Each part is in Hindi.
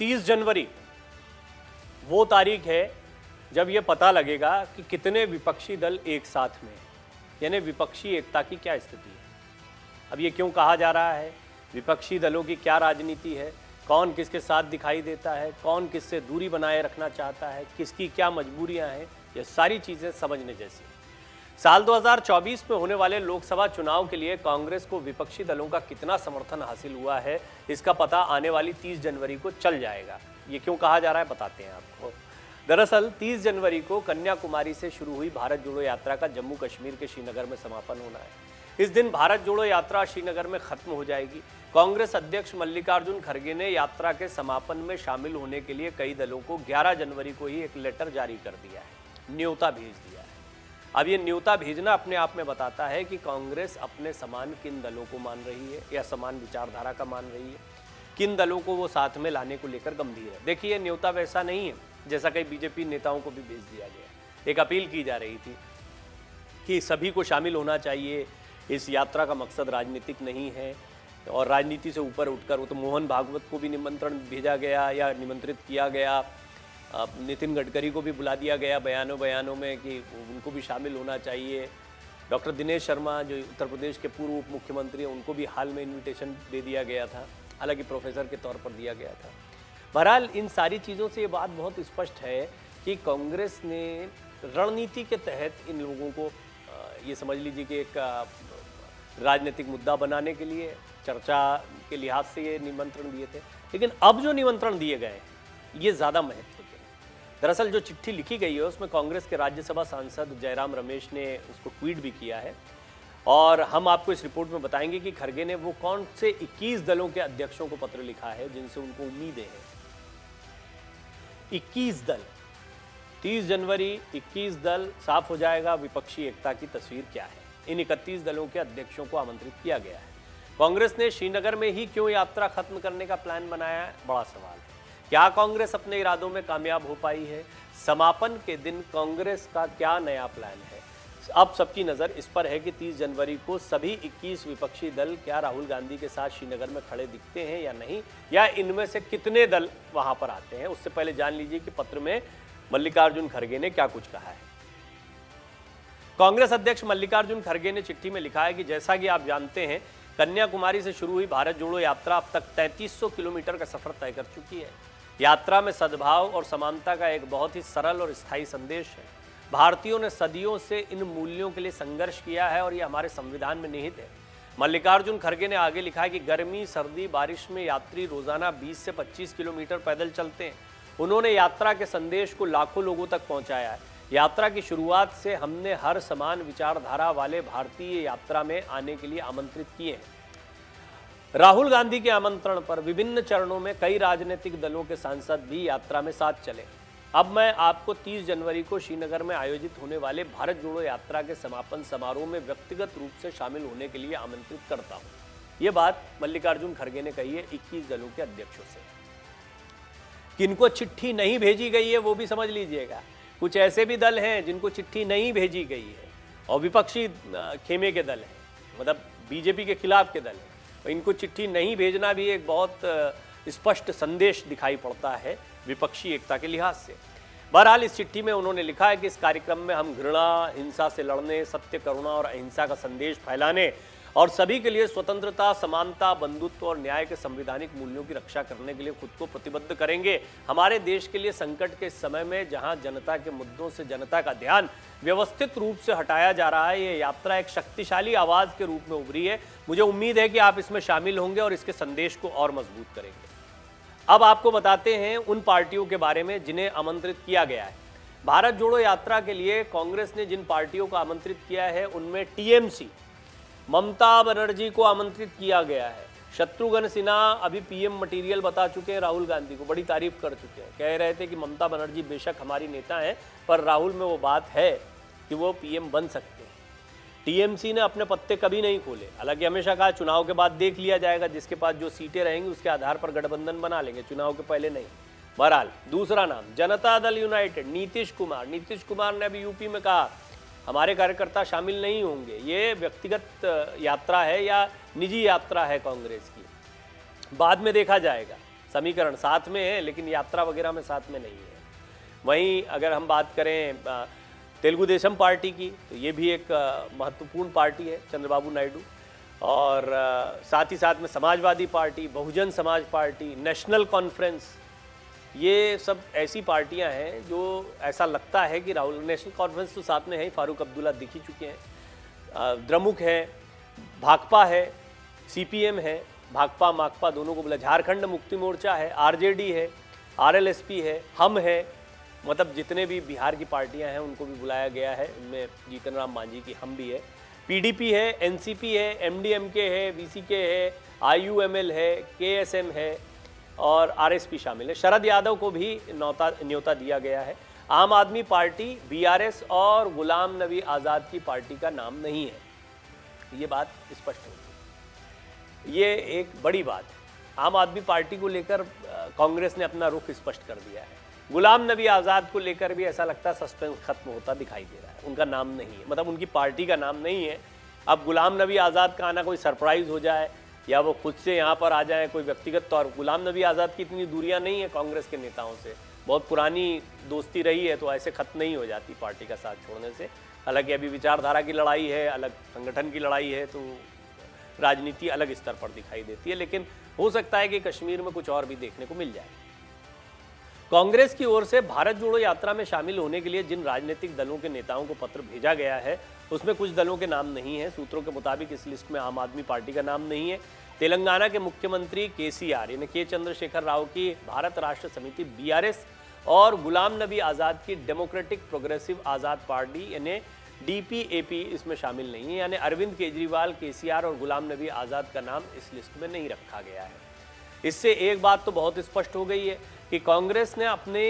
30 जनवरी वो तारीख है जब ये पता लगेगा कि कितने विपक्षी दल एक साथ में हैं, यानी विपक्षी एकता की क्या स्थिति है। अब ये क्यों कहा जा रहा है, विपक्षी दलों की क्या राजनीति है, कौन किसके साथ दिखाई देता है, कौन किससे दूरी बनाए रखना चाहता है, किसकी क्या मजबूरियां हैं, ये सारी चीज़ें समझने जैसी हैं। साल 2024 में होने वाले लोकसभा चुनाव के लिए कांग्रेस को विपक्षी दलों का कितना समर्थन हासिल हुआ है, इसका पता आने वाली 30 जनवरी को चल जाएगा। ये क्यों कहा जा रहा है बताते हैं आपको। दरअसल 30 जनवरी को कन्याकुमारी से शुरू हुई भारत जोड़ो यात्रा का जम्मू कश्मीर के श्रीनगर में समापन होना है। इस दिन भारत जोड़ो यात्रा श्रीनगर में खत्म हो जाएगी। कांग्रेस अध्यक्ष मल्लिकार्जुन खड़गे ने यात्रा के समापन में शामिल होने के लिए कई दलों को 11 जनवरी को ही एक लेटर जारी कर दिया है, न्योता भेज दिया है। अब ये न्योता भेजना अपने आप में बताता है कि कांग्रेस अपने समान किन दलों को मान रही है या समान विचारधारा का मान रही है, किन दलों को वो साथ में लाने को लेकर गंभीर है। देखिए, न्योता वैसा नहीं है जैसा कई बीजेपी नेताओं को भी भेज दिया गया। एक अपील की जा रही थी कि सभी को शामिल होना चाहिए, इस यात्रा का मकसद राजनीतिक नहीं है और राजनीति से ऊपर उठकर वो तो मोहन भागवत को भी निमंत्रण भेजा गया या निमंत्रित किया गया, नितिन गडकरी को भी बुला दिया गया बयानों में कि उनको भी शामिल होना चाहिए। डॉक्टर दिनेश शर्मा जो उत्तर प्रदेश के पूर्व उप मुख्यमंत्री हैं, उनको भी हाल में इन्विटेशन दे दिया गया था, हालांकि प्रोफेसर के तौर पर दिया गया था। बहरहाल इन सारी चीज़ों से ये बात बहुत स्पष्ट है कि कांग्रेस ने रणनीति के तहत इन लोगों को ये समझ लीजिए कि एक राजनीतिक मुद्दा बनाने के लिए, चर्चा के लिहाज से ये निमंत्रण दिए थे। लेकिन अब जो निमंत्रण दिए गए ये ज़्यादा महत्व के हैं। दरअसल जो चिट्ठी लिखी गई है उसमें कांग्रेस के राज्यसभा सांसद जयराम रमेश ने उसको ट्वीट भी किया है और हम आपको इस रिपोर्ट में बताएंगे कि खड़गे ने वो कौन से 21 दलों के अध्यक्षों को पत्र लिखा है जिनसे उनको उम्मीदें हैं। 21 दल, 30 जनवरी 21 दल, साफ हो जाएगा विपक्षी एकता की तस्वीर क्या है। इन 31 दलों के अध्यक्षों को आमंत्रित किया गया है। कांग्रेस ने श्रीनगर में ही क्यों यात्रा खत्म करने का प्लान बनाया है, बड़ा सवाल है। क्या कांग्रेस अपने इरादों में कामयाब हो पाई है? समापन के दिन कांग्रेस का क्या नया प्लान है? अब सबकी नज़र इस पर है कि 30 जनवरी को सभी 21 विपक्षी दल क्या राहुल गांधी के साथ श्रीनगर में खड़े दिखते हैं या नहीं, या इनमें से कितने दल वहां पर आते हैं। उससे पहले जान लीजिए कि पत्र में मल्लिकार्जुन खड़गे ने क्या कुछ कहा है। कांग्रेस अध्यक्ष मल्लिकार्जुन खड़गे ने चिट्ठी में लिखा है कि जैसा कि आप जानते हैं, कन्याकुमारी से शुरू हुई भारत जोड़ो यात्रा अब तक 3300 किलोमीटर का सफर तय कर चुकी है। यात्रा में सद्भाव और समानता का एक बहुत ही सरल और स्थायी संदेश है। भारतीयों ने सदियों से इन मूल्यों के लिए संघर्ष किया है और ये हमारे संविधान में निहित है। मल्लिकार्जुन खड़गे ने आगे लिखा है कि गर्मी, सर्दी, बारिश में यात्री रोजाना 20 से 25 किलोमीटर पैदल चलते हैं। उन्होंने यात्रा के संदेश को लाखों लोगों तक पहुंचाया है। यात्रा की शुरुआत से हमने हर समान विचारधारा वाले भारतीय यात्रा में आने के लिए आमंत्रित किए हैं। राहुल गांधी के आमंत्रण पर विभिन्न चरणों में कई राजनीतिक दलों के सांसद भी यात्रा में साथ चले। अब मैं आपको 30 जनवरी को श्रीनगर में आयोजित होने वाले भारत जोड़ो यात्रा के समापन समारोह में व्यक्तिगत रूप से शामिल होने के लिए आमंत्रित करता हूं। ये बात मल्लिकार्जुन खड़गे ने कही है 21 दलों के अध्यक्षों से। किनको चिट्ठी नहीं भेजी गई है वो भी समझ लीजिएगा। कुछ ऐसे भी दल हैं जिनको चिट्ठी नहीं भेजी गई है और विपक्षी खेमे के दल हैं, मतलब बीजेपी के खिलाफ के दल हैं। इनको चिट्ठी नहीं भेजना भी एक बहुत स्पष्ट संदेश दिखाई पड़ता है विपक्षी एकता के लिहाज से। बहरहाल इस चिट्ठी में उन्होंने लिखा है कि इस कार्यक्रम में हम घृणा, हिंसा से लड़ने, सत्य, करुणा और अहिंसा का संदेश फैलाने और सभी के लिए स्वतंत्रता, समानता, बंधुत्व और न्याय के संवैधानिक मूल्यों की रक्षा करने के लिए खुद को प्रतिबद्ध करेंगे। हमारे देश के लिए संकट के समय में जहां जनता के मुद्दों से जनता का ध्यान व्यवस्थित रूप से हटाया जा रहा है, ये यात्रा एक शक्तिशाली आवाज़ के रूप में उभरी है। मुझे उम्मीद है कि आप इसमें शामिल होंगे और इसके संदेश को और मजबूत करेंगे। अब आपको बताते हैं उन पार्टियों के बारे में जिन्हें आमंत्रित किया गया है। भारत जोड़ो यात्रा के लिए कांग्रेस ने जिन पार्टियों को आमंत्रित किया है उनमें टीएमसी, ममता बनर्जी को आमंत्रित किया गया है। शत्रुघ्न सिन्हा अभी पीएम मटेरियल बता चुके हैं राहुल गांधी को, बड़ी तारीफ कर चुके हैं। कह रहे थे कि ममता बनर्जी बेशक हमारी नेता हैं पर राहुल में वो बात है कि वो पीएम बन सकते हैं। टीएमसी ने अपने पत्ते कभी नहीं खोले, हालांकि हमेशा कहा चुनाव के बाद देख लिया जाएगा, जिसके पास जो सीटें रहेंगी उसके आधार पर गठबंधन बना लेंगे, चुनाव के पहले नहीं। बहरहाल दूसरा नाम जनता दल यूनाइटेड, नीतीश कुमार ने अभी यूपी में कहा हमारे कार्यकर्ता शामिल नहीं होंगे। ये व्यक्तिगत यात्रा है या निजी यात्रा है कांग्रेस की, बाद में देखा जाएगा। समीकरण साथ में है लेकिन यात्रा वगैरह में साथ में नहीं है। वहीं अगर हम बात करें तेलुगु देशम पार्टी की, तो ये भी एक महत्वपूर्ण पार्टी है चंद्रबाबू नायडू, और साथ ही साथ में Samajwadi party, Bahujan Samaj party, national conference, ये सब ऐसी पार्टियां हैं जो ऐसा लगता है कि राहुल, नेशनल कॉन्फ्रेंस तो साथ में है, फारूक अब्दुल्ला दिख ही चुके हैं, द्रमुक है, भाकपा है, सीपीएम है, भाकपा माकपा दोनों को बोला, झारखंड मुक्ति मोर्चा है, आरजेडी है, आरएलएसपी है, हम है, मतलब जितने भी बिहार की पार्टियां हैं उनको भी बुलाया गया है। इनमें जीतन राम मांझी की हम भी है, पीडीपी है, एनसीपी है, एमडीएमके है, वीसीके है, आईयूएमएल है, केएसएम है और आरएसपी शामिल है। शरद यादव को भी न्योता दिया गया है। आम आदमी पार्टी, बीआरएस और गुलाम नबी आज़ाद की पार्टी का नाम नहीं है। ये बात स्पष्ट होगी, ये एक बड़ी बात है। आम आदमी पार्टी को लेकर कांग्रेस ने अपना रुख स्पष्ट कर दिया है। गुलाम नबी आज़ाद को लेकर भी ऐसा लगता है सस्पेंस खत्म होता दिखाई दे रहा है। उनका नाम नहीं है, मतलब उनकी पार्टी का नाम नहीं है। अब गुलाम नबी आज़ाद का आना कोई सरप्राइज हो जाए या वो खुद से यहाँ पर आ जाए कोई व्यक्तिगत तौर। गुलाम नबी आज़ाद की इतनी दूरियाँ नहीं है कांग्रेस के नेताओं से, बहुत पुरानी दोस्ती रही है, तो ऐसे खत्म नहीं हो जाती पार्टी का साथ छोड़ने से। हालांकि अभी विचारधारा की लड़ाई है, अलग संगठन की लड़ाई है, तो राजनीति अलग स्तर पर दिखाई देती है, लेकिन हो सकता है कि कश्मीर में कुछ और भी देखने को मिल जाए। कांग्रेस की ओर से भारत जोड़ो यात्रा में शामिल होने के लिए जिन राजनीतिक दलों के नेताओं को पत्र भेजा गया है उसमें कुछ दलों के नाम नहीं है। सूत्रों के मुताबिक इस लिस्ट में आम आदमी पार्टी का नाम नहीं है। तेलंगाना के मुख्यमंत्री केसीआर यानी के चंद्रशेखर राव की भारत राष्ट्र समिति बीआरएस और गुलाम नबी आज़ाद की डेमोक्रेटिक प्रोग्रेसिव आज़ाद पार्टी यानी डीपीएपी इसमें शामिल नहीं है। यानी अरविंद केजरीवाल, केसीआर और गुलाम नबी आज़ाद का नाम इस लिस्ट में नहीं रखा गया है। इससे एक बात तो बहुत स्पष्ट हो गई है कि कांग्रेस ने अपने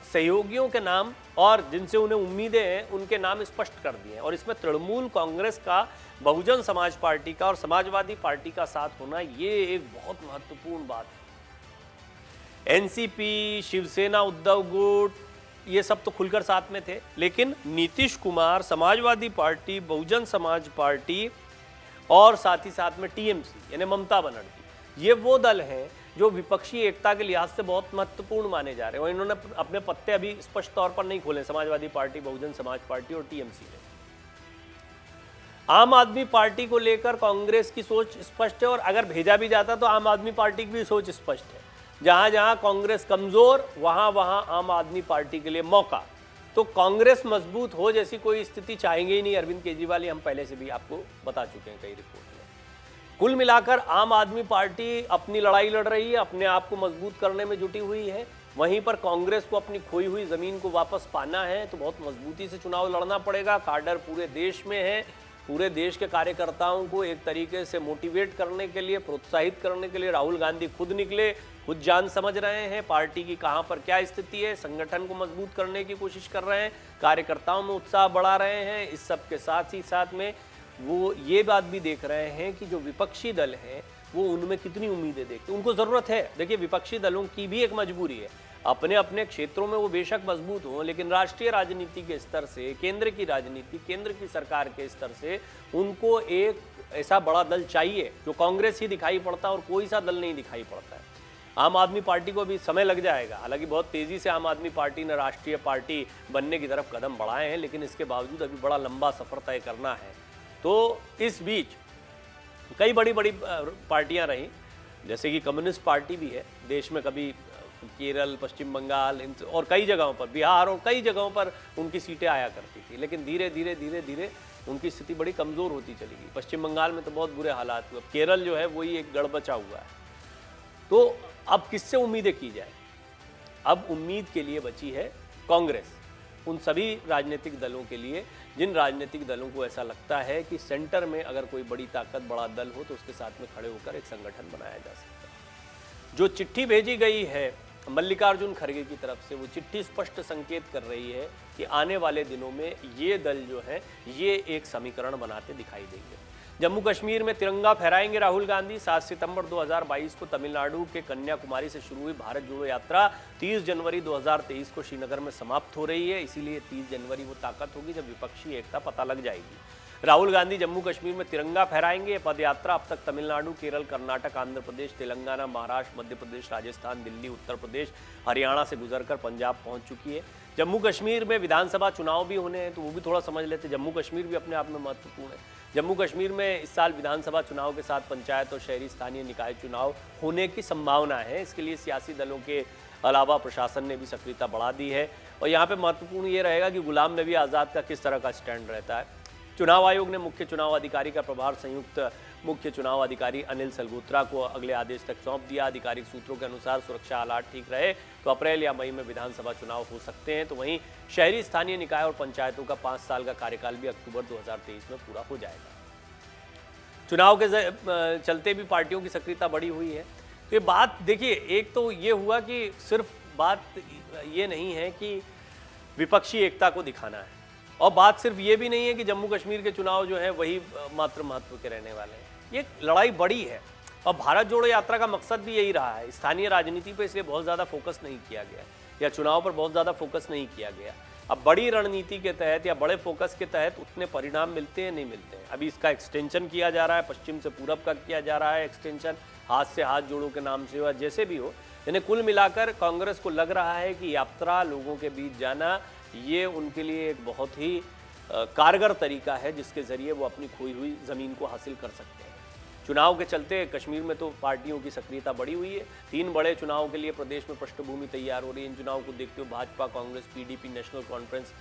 सहयोगियों के नाम और जिनसे उन्हें उम्मीदें हैं उनके नाम स्पष्ट कर दिए हैं, और इसमें तृणमूल कांग्रेस का, बहुजन समाज पार्टी का और समाजवादी पार्टी का साथ होना ये एक बहुत महत्वपूर्ण बात है। एनसीपी, शिवसेना, उद्धव गुट ये सब तो खुलकर साथ में थे, लेकिन नीतीश कुमार, समाजवादी पार्टी, बहुजन समाज पार्टी और साथ ही साथ में टीएमसी यानी ममता बनर्जी, ये वो दल हैं जो विपक्षी एकता के लिहाज से बहुत महत्वपूर्ण माने जा रहे हैं, और इन्होंने अपने पत्ते अभी स्पष्ट तौर पर नहीं खोले, समाजवादी पार्टी, बहुजन समाज पार्टी और टीएमसी ने। आम आदमी पार्टी को लेकर कांग्रेस की सोच स्पष्ट है, और अगर भेजा भी जाता तो आम आदमी पार्टी की भी सोच स्पष्ट है। जहां जहां कांग्रेस कमजोर वहां वहां आम आदमी पार्टी के लिए मौका। तो कांग्रेस मजबूत हो जैसी कोई स्थिति चाहेंगे ही नहीं अरविंद केजरीवाल, ये हम पहले से भी आपको बता चुके हैं कई रिपोर्ट में। कुल मिलाकर आम आदमी पार्टी अपनी लड़ाई लड़ रही है, अपने आप को मजबूत करने में जुटी हुई है। वहीं पर कांग्रेस को अपनी खोई हुई जमीन को वापस पाना है तो बहुत मजबूती से चुनाव लड़ना पड़ेगा। काडर पूरे देश में है, पूरे देश के कार्यकर्ताओं को एक तरीके से मोटिवेट करने के लिए, प्रोत्साहित करने के लिए राहुल गांधी खुद निकले, खुद जान समझ रहे हैं पार्टी की कहां पर क्या स्थिति है, संगठन को मजबूत करने की कोशिश कर रहे हैं, कार्यकर्ताओं में उत्साह बढ़ा रहे हैं। इस सब के साथ ही साथ में वो ये बात भी देख रहे हैं कि जो विपक्षी दल हैं वो उनमें कितनी उम्मीदें देखते हैं, उनको ज़रूरत है। देखिए, विपक्षी दलों की भी एक मजबूरी है, अपने अपने क्षेत्रों में वो बेशक मजबूत हों, लेकिन राष्ट्रीय राजनीति के स्तर से, केंद्र की राजनीति, केंद्र की सरकार के स्तर से उनको एक ऐसा बड़ा दल चाहिए जो कांग्रेस ही दिखाई पड़ता है और कोई सा दल नहीं दिखाई पड़ता है। आम आदमी पार्टी को भी समय लग जाएगा, हालांकि बहुत तेज़ी से आम आदमी पार्टी ने राष्ट्रीय पार्टी बनने की तरफ कदम बढ़ाए हैं, लेकिन इसके बावजूद अभी बड़ा लंबा सफ़र तय करना है। तो इस बीच कई बड़ी बड़ी पार्टियां रहीं, जैसे कि कम्युनिस्ट पार्टी भी है देश में, कभी केरल, पश्चिम बंगाल और कई जगहों पर, बिहार और कई जगहों पर उनकी सीटें आया करती थी, लेकिन धीरे धीरे धीरे धीरे उनकी स्थिति बड़ी कमज़ोर होती चली गई। पश्चिम बंगाल में तो बहुत बुरे हालात हुए, केरल जो है वही एक गड़बचा हुआ है। तो अब किससे उम्मीदें की जाए? अब उम्मीद के लिए बची है कांग्रेस, उन सभी राजनीतिक दलों के लिए जिन राजनीतिक दलों को ऐसा लगता है कि सेंटर में अगर कोई बड़ी ताकत, बड़ा दल हो तो उसके साथ में खड़े होकर एक संगठन बनाया जा सकता है। जो चिट्ठी भेजी गई है मल्लिकार्जुन खड़गे की तरफ से, वो चिट्ठी स्पष्ट संकेत कर रही है कि आने वाले दिनों में ये दल जो है ये एक समीकरण बनाते दिखाई देंगे। जम्मू कश्मीर में तिरंगा फहराएंगे राहुल गांधी। 7 सितंबर 2022 को तमिलनाडु के कन्याकुमारी से शुरू हुई भारत जोड़ो यात्रा 30 जनवरी 2023 को श्रीनगर में समाप्त हो रही है, इसीलिए 30 जनवरी वो ताकत होगी जब विपक्षी एकता पता लग जाएगी। राहुल गांधी जम्मू कश्मीर में तिरंगा फहराएंगे। ये पदयात्रा अब तक तमिलनाडु, केरल, कर्नाटक, आंध्र प्रदेश, तेलंगाना, महाराष्ट्र, मध्य प्रदेश, राजस्थान, दिल्ली, उत्तर प्रदेश, हरियाणा से गुजरकर पंजाब पहुंच चुकी है। जम्मू कश्मीर में विधानसभा चुनाव भी होने हैं, तो वो भी थोड़ा समझ लेते। जम्मू कश्मीर भी अपने आप में महत्वपूर्ण है। जम्मू कश्मीर में इस साल विधानसभा चुनाव के साथ पंचायत और शहरी स्थानीय निकाय चुनाव होने की संभावना है। इसके लिए सियासी दलों के अलावा प्रशासन ने भी सक्रियता बढ़ा दी है। और यहाँ पे महत्वपूर्ण ये रहेगा कि गुलाम नबी आज़ाद का किस तरह का स्टैंड रहता है। चुनाव आयोग ने मुख्य चुनाव अधिकारी का प्रभार संयुक्त मुख्य चुनाव अधिकारी अनिल सलगोत्रा को अगले आदेश तक सौंप दिया। आधिकारिक सूत्रों के अनुसार सुरक्षा हालात ठीक रहे तो अप्रैल या मई में विधानसभा चुनाव हो सकते हैं। तो वहीं शहरी स्थानीय निकाय और पंचायतों का 5 साल का कार्यकाल भी अक्टूबर 2023 में पूरा हो जाएगा। चुनाव के चलते भी पार्टियों की सक्रियता बढ़ी हुई है। तो ये बात देखिए, एक तो ये हुआ कि सिर्फ बात ये नहीं है कि विपक्षी एकता को दिखाना है, और बात सिर्फ ये भी नहीं है कि जम्मू कश्मीर के चुनाव जो है वही मात्र महत्व के रहने वाले हैं। ये लड़ाई बड़ी है और भारत जोड़ो यात्रा का मकसद भी यही रहा है। स्थानीय राजनीति पर इसलिए बहुत ज़्यादा फोकस नहीं किया गया या चुनाव पर बहुत ज़्यादा फोकस नहीं किया गया। अब बड़ी रणनीति के तहत या बड़े फोकस के तहत उतने परिणाम मिलते हैं नहीं मिलते हैं। अभी इसका एक्सटेंशन किया जा रहा है, पश्चिम से पूरब का किया जा रहा है एक्सटेंशन, हाथ से हाथ जोड़ो के नाम से, और जैसे भी हो, यानी कुल मिलाकर कांग्रेस को लग रहा है कि यात्रा, लोगों के बीच जाना, ये उनके लिए एक बहुत ही कारगर तरीका है जिसके ज़रिए वो अपनी खोई हुई ज़मीन को हासिल कर सकते हैं। चुनाव के चलते कश्मीर में तो पार्टियों की सक्रियता बढ़ी हुई है। 3 बड़े चुनाव के लिए प्रदेश में पृष्ठभूमि तैयार हो रही है। इन चुनाव को देखते हुए Bhajpa, Congress, PDP, national conference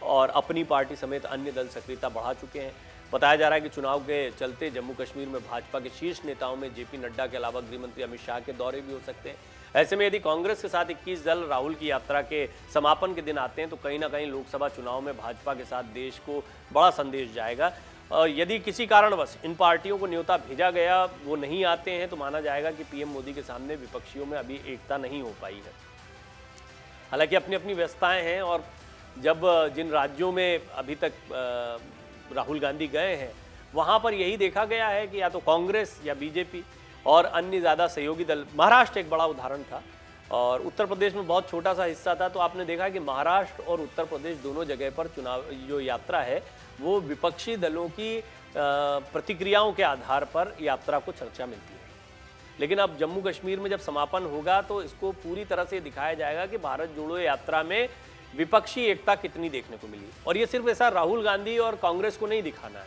और अपनी पार्टी समेत अन्य दल सक्रियता बढ़ा चुके हैं। बताया जा रहा है कि चुनाव के चलते जम्मू कश्मीर में भाजपा के शीर्ष नेताओं में जेपी नड्डा के अलावा गृहमंत्री अमित शाह के दौरे भी हो सकते हैं। ऐसे में यदि कांग्रेस के साथ 21 दल राहुल की यात्रा के समापन के दिन आते हैं तो कहीं ना कहीं लोकसभा चुनाव में भाजपा के साथ देश को बड़ा संदेश जाएगा। और यदि किसी कारणवश इन पार्टियों को न्योता भेजा गया, वो नहीं आते हैं, तो माना जाएगा कि पीएम मोदी के सामने विपक्षियों में अभी एकता नहीं हो पाई है। हालांकि अपनी अपनी व्यवस्थाएं हैं, और जब जिन राज्यों में अभी तक राहुल गांधी गए हैं वहाँ पर यही देखा गया है कि या तो कांग्रेस या बीजेपी और अन्य ज़्यादा सहयोगी दल, महाराष्ट्र एक बड़ा उदाहरण था और उत्तर प्रदेश में बहुत छोटा सा हिस्सा था, तो आपने देखा कि महाराष्ट्र और उत्तर प्रदेश दोनों जगह पर चुनाव जो यात्रा है वो विपक्षी दलों की प्रतिक्रियाओं के आधार पर यात्रा को चर्चा मिलती है। लेकिन अब जम्मू कश्मीर में जब समापन होगा तो इसको पूरी तरह से दिखाया जाएगा कि भारत जोड़ो यात्रा में विपक्षी एकता कितनी देखने को मिली। और ये सिर्फ ऐसा राहुल गांधी और कांग्रेस को नहीं दिखाना है,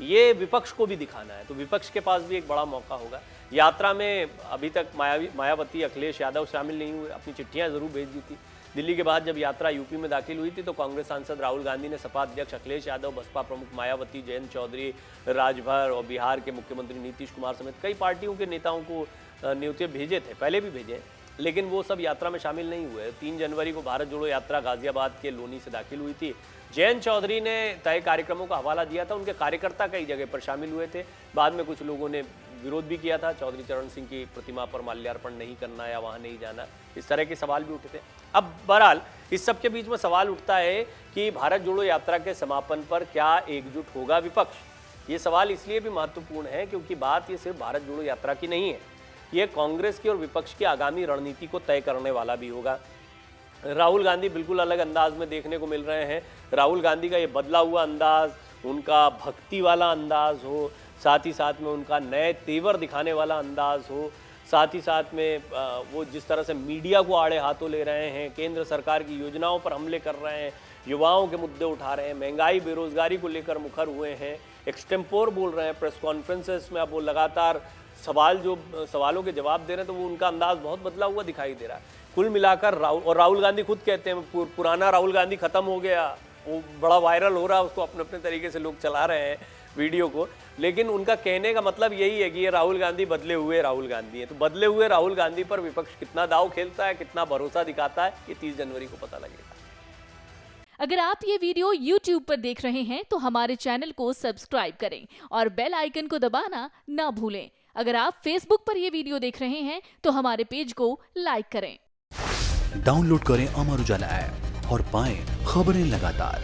ये विपक्ष को भी दिखाना है। तो विपक्ष के पास भी एक बड़ा मौका होगा। यात्रा में अभी तक मायावती, अखिलेश यादव शामिल नहीं हुए, अपनी चिट्ठियां जरूर भेज दी थी। दिल्ली के बाद जब यात्रा यूपी में दाखिल हुई थी तो कांग्रेस सांसद राहुल गांधी ने सपा अध्यक्ष अखिलेश यादव, बसपा प्रमुख मायावती, जयंत चौधरी, राजभर और बिहार के मुख्यमंत्री नीतीश कुमार समेत कई पार्टियों के नेताओं को न्योते भेजे थे, पहले भी भेजे, लेकिन वो सब यात्रा में शामिल नहीं हुए। 3 जनवरी को भारत जोड़ो यात्रा गाजियाबाद के लोनी से दाखिल हुई थी। जयंत चौधरी ने तय कार्यक्रमों का हवाला दिया था, उनके कार्यकर्ता कई जगह पर शामिल हुए थे। बाद में कुछ लोगों ने विरोध भी किया था, चौधरी चरण सिंह की प्रतिमा पर माल्यार्पण नहीं करना या वहाँ नहीं जाना, इस तरह के सवाल भी उठे थे। अब बहरहाल इस सब के बीच में सवाल उठता है कि भारत जोड़ो यात्रा के समापन पर क्या एकजुट होगा विपक्ष। ये सवाल इसलिए भी महत्वपूर्ण है क्योंकि बात ये सिर्फ भारत जोड़ो यात्रा की नहीं है, ये कांग्रेस की और विपक्ष की आगामी रणनीति को तय करने वाला भी होगा। राहुल गांधी बिल्कुल अलग अंदाज में देखने को मिल रहे हैं। राहुल गांधी का ये बदला हुआ अंदाज, उनका भक्ति वाला अंदाज हो, साथ ही साथ में उनका नए तेवर दिखाने वाला अंदाज हो, साथ ही साथ में वो जिस तरह से मीडिया को आड़े हाथों ले रहे हैं, केंद्र सरकार की योजनाओं पर हमले कर रहे हैं, युवाओं के मुद्दे उठा रहे हैं, महंगाई बेरोजगारी को लेकर मुखर हुए हैं, एक्सटेम्पोर बोल रहे हैं, प्रेस कॉन्फ्रेंसेस में अब वो लगातार सवालों के जवाब दे रहे हैं, तो वो उनका अंदाज बहुत बदला हुआ दिखाई दे रहा है। कुल मिलाकर राहुल गांधी खुद कहते हैं पुराना राहुल गांधी खत्म हो गया, वो बड़ा वायरल हो रहा है, उसको अपने अपने तरीके से लोग चला रहे हैं वीडियो को, लेकिन उनका कहने का मतलब यही है कि ये राहुल गांधी बदले हुए राहुल गांधी है। तो बदले हुए राहुल गांधी पर विपक्ष कितना दाव खेलता है, कितना भरोसा दिखाता है, ये 30 जनवरी को पता लगेगा। अगर आप ये वीडियो YouTube पर देख रहे हैं तो हमारे चैनल को सब्सक्राइब करें और बेल आइकन को दबाना ना भूलें। अगर आप Facebook पर ये वीडियो देख रहे हैं तो हमारे पेज को लाइक करें। डाउनलोड करें अमर उजाला ऐप और पाएं खबरें लगातार।